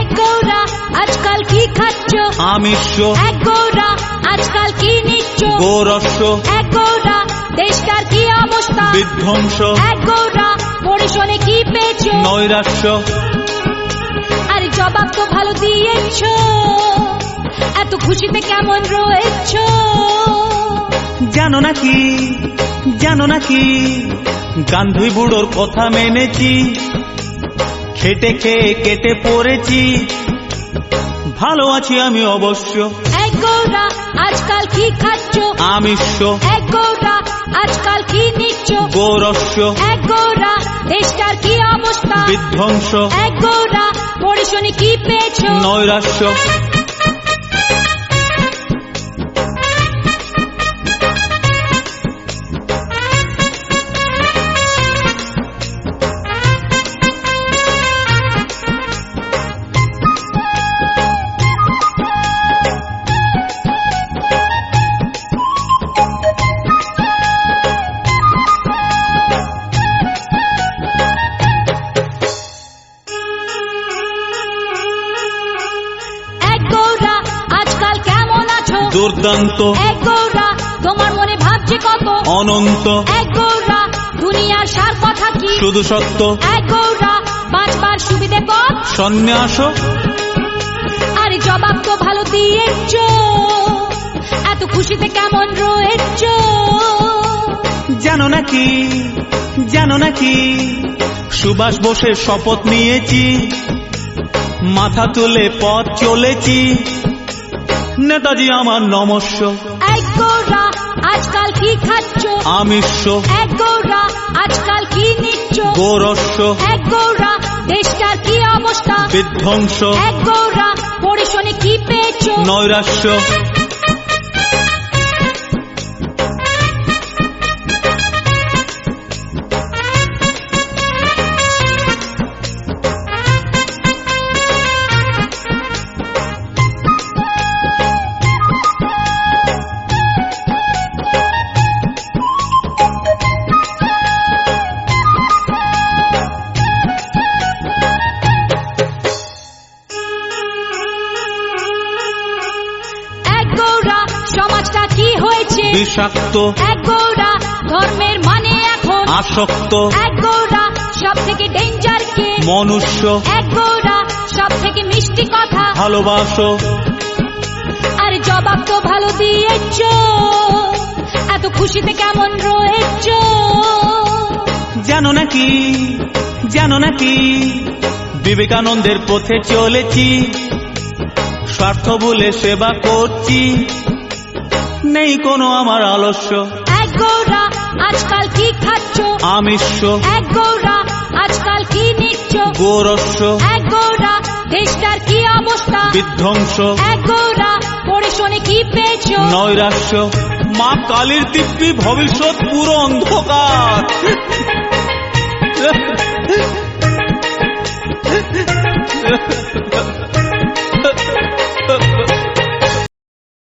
এক গৌরা আজকাল কি খাচ্ছ? আমিষ। এক গৌরা আজকাল কি নিচ্ছ? গোরস্য। এক গৌরা দেশটার কি অবস্থা? বিধ্বংস। এক গৌরা পড়ে শোনে কি পেয়েছ? নৈরাশ্য। আরে জবাব তো ভালো দিয়েছ, এত খুশিতে কেমন রয়েছ? জানো নাকি, জানো নাকি গান্ধী বুড়োর কথা মেনেছি, খেটে খেয়ে কেটে পড়েছি, ভালো আছি আমি অবশ্য। এক গৌরা আজকাল কি খাচ্ছ? আমিষ। এক গৌরা আজকাল কি নিচ্ছ? গোরস্য। এক গৌরা দেশটার কি অবস্থা? বিধ্বংস। এক গৌরা পড়ে শুনে কি পেয়েছ? নৈরাশ্য। দুর্দান্ত। এক গৌরা তোমার মনে ভাবছে কত? অনন্ত। এক গৌরা দুনিয়ার সার কথা কি? শুধু সত্য। এক গৌরা বাঁচবার সুবিধে পথ সন্ন্যাস। আরে জবাব তো ভালো দিয়েছ, এত খুশিতে কেমন রয়েছ? জানো নাকি, জানো নাকি সুভাষ বোসের শপথ নিয়েছি, মাথা তুলে পথ চলেছি, নেতাজি আমার নমস্য। এক গৌরা আজকাল কি খাচ্ছ? আমিষ। এক গৌরা আজকাল কি নিচ্ছ? গোরস্য। এক গৌরা দেশটার কি অবস্থা? বিধ্বংস। এক গৌরা পড়ে শোনে কি পেয়েছ? নৈরাশ্য। সমাজটা কি হয়েছে? বিষাক্ত। এক গৌরা ধর্মের মানে এখন আসক্ত। এক গৌরা সব থেকে ডেঞ্জার কে? মনুষ্য। এক গৌরা সব থেকে মিষ্টি কথা ভালোবাসো। আরে জবাব তো ভালো দিয়েছ, এত খুশিতে কেমন রয়েছ? জানো নাকি, জানো নাকি বিবেকানন্দের পথে চলেছি, স্বার্থ বলে সেবা করছি, নেই কোনো আমার আলস্য। এক গৌরা আজকাল কি খাচ্ছ? আমিষ। এক গৌরা আজকাল কি নিচ্ছ? গোরস্য। এক গৌরা দেশটার কি অবস্থা? বিধ্বংস। এক গৌরা পড়ে শোনে কি পেয়েছ? নৈরাশ্য। মা কালীর দিব্যি ভবিষ্যৎ পুরো অন্ধকার।